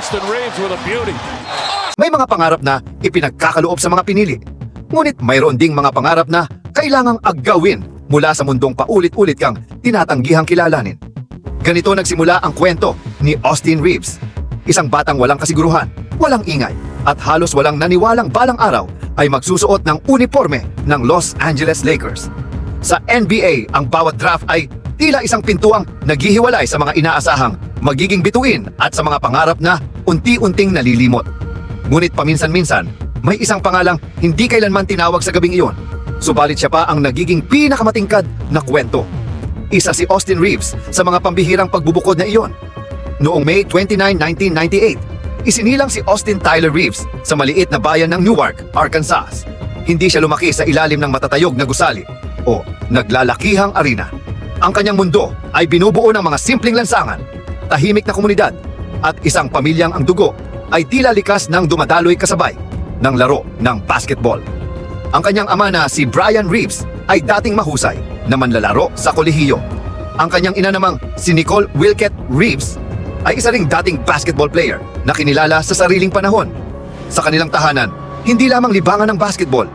Austin Reeves with a beauty. May mga pangarap na ipinagkakaloob sa mga pinili. Ngunit mayroon ding mga pangarap na kailangang aggawin mula sa mundong paulit-ulit kang tinatanggihang kilalanin. Ganito nagsimula ang kwento ni Austin Reeves. Isang batang walang kasiguruhan, walang ingay, at halos walang naniwalang balang araw ay magsusuot ng uniforme ng Los Angeles Lakers. Sa NBA, ang bawat draft ay tila isang pintuang naghihiwalay sa mga inaasahang magiging bituin at sa mga pangarap na unti-unting nalilimot. Ngunit paminsan-minsan, may isang pangalang hindi kailanman tinawag sa gabing iyon. Subalit siya pa ang nagiging pinakamatingkad na kwento. Isa si Austin Reeves sa mga pambihirang pagbubukod na iyon. Noong May 29, 1998, isinilang si Austin Tyler Reeves sa maliit na bayan ng Newark, Arkansas. Hindi siya lumaki sa ilalim ng matatayog na gusali o naglalakihang arena. Ang kanyang mundo ay binubuo ng mga simpleng lansangan, tahimik na komunidad, at isang pamilyang ang dugo ay tila likas ng dumadaloy kasabay ng laro ng basketball. Ang kanyang ama na si Brian Reeves ay dating mahusay na manlalaro sa kolehiyo. Ang kanyang ina namang si Nicole Wilkett Reeves ay isa ring dating basketball player na kinilala sa sariling panahon. Sa kanilang tahanan, hindi lamang libangan ng basketball,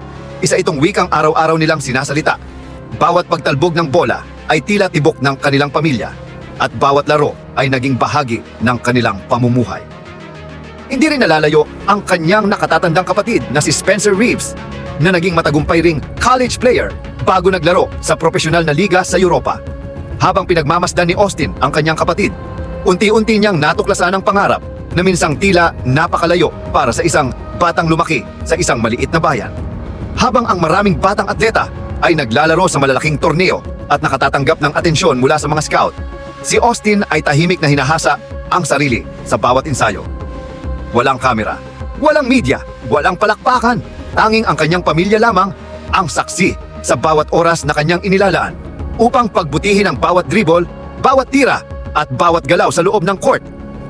isa itong wikang araw-araw nilang sinasalita. Bawat pagtalbog ng bola ay tila tibok ng kanilang pamilya at bawat laro ay naging bahagi ng kanilang pamumuhay. Hindi rin nalalayo ang kanyang nakatatandang kapatid na si Spencer Reeves na naging matagumpay ring college player bago naglaro sa profesional na liga sa Europa. Habang pinagmamasdan ni Austin ang kanyang kapatid, unti-unti niyang natuklasan ang pangarap na minsang tila napakalayo para sa isang batang lumaki sa isang maliit na bayan. Habang ang maraming batang atleta ay naglalaro sa malalaking torneo at nakatatanggap ng atensyon mula sa mga scout, si Austin ay tahimik na hinahasa ang sarili sa bawat ensayo. Walang kamera, walang media, walang palakpakan. Tanging ang kanyang pamilya lamang ang saksi sa bawat oras na kanyang inilalaan upang pagbutihin ang bawat dribble, bawat tira, at bawat galaw sa loob ng court.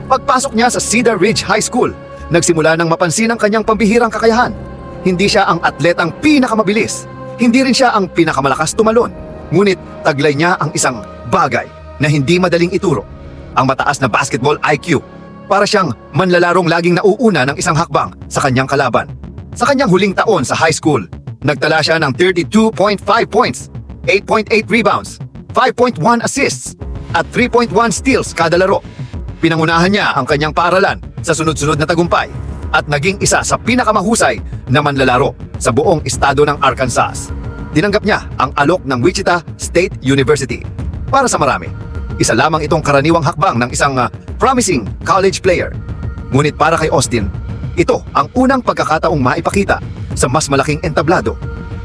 Pagpasok niya sa Cedar Ridge High School, nagsimula ng mapansin ang kanyang pambihirang kakayahan. Hindi siya ang atletang pinakamabilis, hindi rin siya ang pinakamalakas tumalon. Ngunit taglay niya ang isang bagay na hindi madaling ituro, ang mataas na basketball IQ. Para siyang manlalarong laging nauuna ng isang hakbang sa kanyang kalaban. Sa kanyang huling taon sa high school, nagtala siya ng 32.5 points, 8.8 rebounds, 5.1 assists, at 3.1 steals kada laro. Pinangunahan niya ang kanyang paaralan sa sunod-sunod na tagumpay at naging isa sa pinakamahusay na manlalaro sa buong estado ng Arkansas. Tinanggap niya ang alok ng Wichita State University. Para sa marami, isa lamang itong karaniwang hakbang ng isang promising college player. Ngunit para kay Austin, ito ang unang pagkakataong maipakita sa mas malaking entablado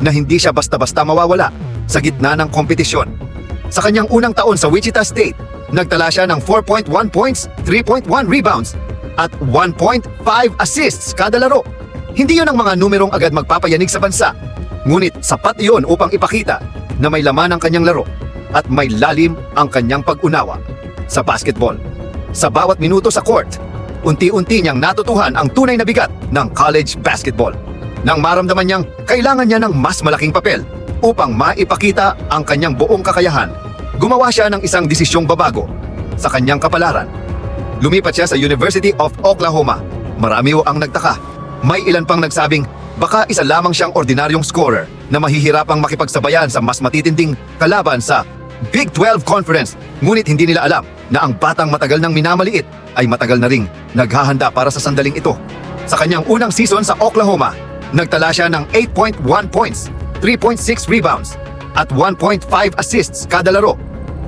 na hindi siya basta-basta mawawala sa gitna ng kompetisyon. Sa kanyang unang taon sa Wichita State, nagtala siya ng 4.1 points, 3.1 rebounds, at 1.5 assists kada laro. Hindi yun ang mga numerong agad magpapayanig sa bansa, ngunit sapat iyon upang ipakita na may laman ang kanyang laro at may lalim ang kanyang pag-unawa sa basketball. Sa bawat minuto sa court, unti-unti niyang natutuhan ang tunay na bigat ng college basketball. Nang maramdaman niyang kailangan niya ng mas malaking papel upang maipakita ang kanyang buong kakayahan, gumawa siya ng isang desisyong babago sa kanyang kapalaran. Lumipat siya sa University of Oklahoma. Marami ang nagtaka. May ilan pang nagsabing baka isa lamang siyang ordinaryong scorer na mahihirapang makipagsabayan sa mas matitinding kalaban sa Big 12 Conference. Ngunit hindi nila alam na ang batang matagal nang minamaliit ay matagal na ring naghahanda para sa sandaling ito. Sa kanyang unang season sa Oklahoma, nagtala siya ng 8.1 points, 3.6 rebounds, at 1.5 assists kada laro.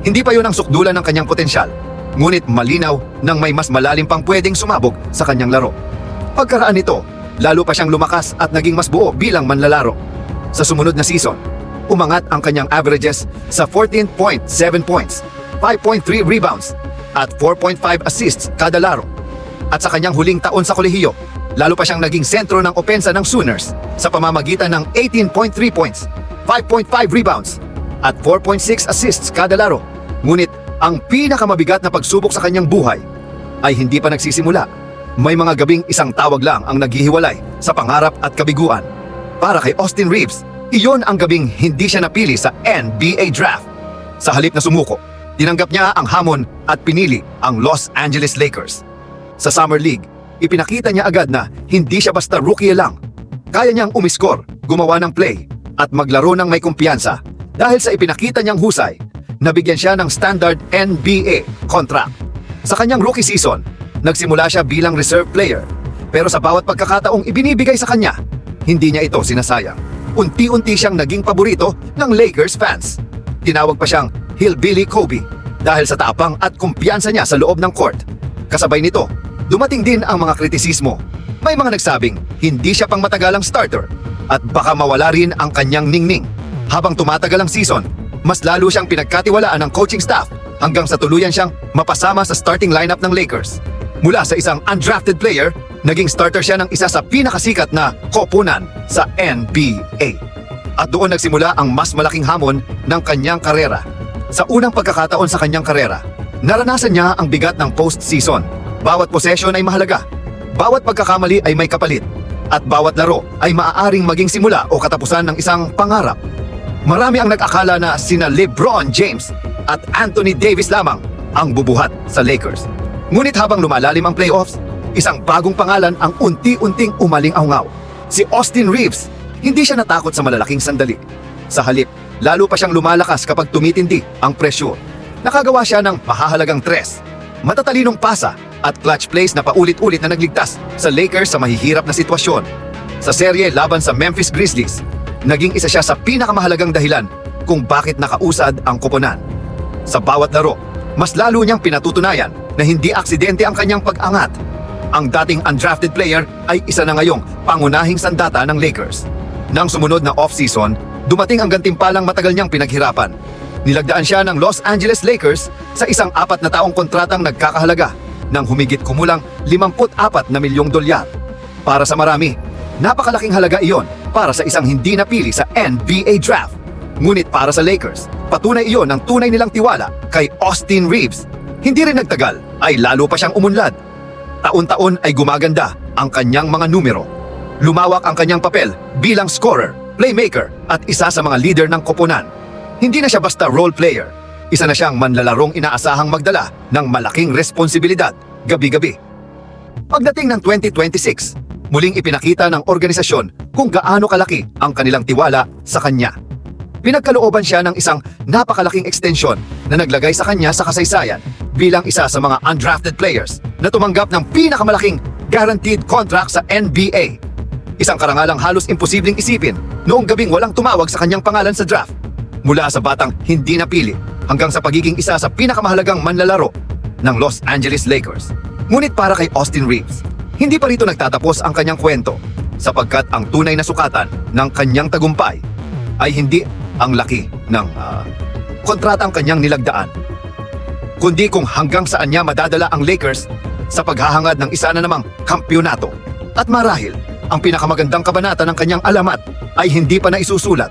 Hindi pa yun ang sukdulan ng kanyang potensyal, ngunit malinaw nang may mas malalim pang pwedeng sumabog sa kanyang laro. Pagkaraan nito, lalo pa siyang lumakas at naging mas buo bilang manlalaro. Sa sumunod na season, umangat ang kanyang averages sa 14.7 points, 5.3 rebounds, at 4.5 assists kada laro. At sa kanyang huling taon sa kolehiyo, lalo pa siyang naging sentro ng opensa ng Sooners sa pamamagitan ng 18.3 points, 5.5 rebounds, at 4.6 assists kada laro. Ngunit ang pinakamabigat na pagsubok sa kanyang buhay ay hindi pa nagsisimula. May mga gabing isang tawag lang ang naghihiwalay sa pangarap at kabiguan. Para kay Austin Reeves, iyon ang gabing hindi siya napili sa NBA draft. Sa halip na sumuko, tinanggap niya ang hamon at pinili ang Los Angeles Lakers. Sa Summer League, ipinakita niya agad na hindi siya basta rookie lang. Kaya niyang umiskor, gumawa ng play, at maglaro ng may kumpiyansa. Dahil sa ipinakita niyang husay, nabigyan siya ng standard NBA contract. Sa kanyang rookie season, nagsimula siya bilang reserve player. Pero sa bawat pagkakataong ibinibigay sa kanya, hindi niya ito sinasayang. Unti-unti siyang naging paborito ng Lakers fans. Tinawag pa siyang Hillbilly Kobe dahil sa tapang at kumpiyansa niya sa loob ng court. Kasabay nito, dumating din ang mga kritisismo. May mga nagsabing hindi siya pang matagalang starter at baka mawala rin ang kanyang ningning. Habang tumatagal ang season, mas lalo siyang pinagkatiwalaan ng coaching staff hanggang sa tuluyan siyang mapasama sa starting lineup ng Lakers. Mula sa isang undrafted player, naging starter siya ng isa sa pinakasikat na koponan sa NBA. At doon nagsimula ang mas malaking hamon ng kanyang karera. Sa unang pagkakataon sa kanyang karera, naranasan niya ang bigat ng postseason. Bawat possession ay mahalaga. Bawat pagkakamali ay may kapalit. At bawat laro ay maaaring maging simula o katapusan ng isang pangarap. Marami ang nag-akala na sina LeBron James at Anthony Davis lamang ang bubuhat sa Lakers. Ngunit habang lumalalim ang playoffs, isang bagong pangalan ang unti-unting umaling-aungaw. Si Austin Reeves. Hindi siya natakot sa malalaking sandali. Sa halip, lalo pa siyang lumalakas kapag tumitindi ang pressure. Nakagawa siya ng mahahalagang tres, matatalinong pasa at clutch plays na paulit-ulit na nagligtas sa Lakers sa mahihirap na sitwasyon. Sa serye laban sa Memphis Grizzlies, naging isa siya sa pinakamahalagang dahilan kung bakit nakausad ang koponan. Sa bawat laro, mas lalo niyang pinatutunayan na hindi aksidente ang kanyang pag-angat. Ang dating undrafted player ay isa na ngayong pangunahing sandata ng Lakers. Nang sumunod na off-season, dumating ang gantimpalang matagal niyang pinaghirapan. Nilagdaan siya ng Los Angeles Lakers sa isang 4 na taong kontratang nagkakahalaga ng humigit kumulang $54 na milyong. Para sa marami, napakalaking halaga iyon para sa isang hindi napili sa NBA draft. Ngunit para sa Lakers, patunay iyon ng tunay nilang tiwala kay Austin Reeves. Hindi rin nagtagal ay lalo pa siyang umunlad. Taon-taon ay gumaganda ang kanyang mga numero. Lumawak ang kanyang papel bilang scorer, playmaker at isa sa mga leader ng koponan. Hindi na siya basta role player. Isa na siyang manlalarong inaasahang magdala ng malaking responsibilidad gabi-gabi. Pagdating ng 2026, muling ipinakita ng organisasyon kung gaano kalaki ang kanilang tiwala sa kanya. Pinagkalooban siya ng isang napakalaking extension na naglagay sa kanya sa kasaysayan bilang isa sa mga undrafted players na tumanggap ng pinakamalaking guaranteed contract sa NBA. Isang karangalang halos imposibleng isipin noong gabing walang tumawag sa kanyang pangalan sa draft. Mula sa batang hindi napili hanggang sa pagiging isa sa pinakamahalagang manlalaro ng Los Angeles Lakers. Ngunit para kay Austin Reeves, hindi pa rito nagtatapos ang kanyang kwento sapagkat ang tunay na sukatan ng kanyang tagumpay ay hindi ang laki ng kontratang kanyang nilagdaan, kundi kung hanggang saan niya madadala ang Lakers sa paghahangad ng isa na namang kampyonato. At marahil, ang pinakamagandang kabanata ng kanyang alamat ay hindi pa naisusulat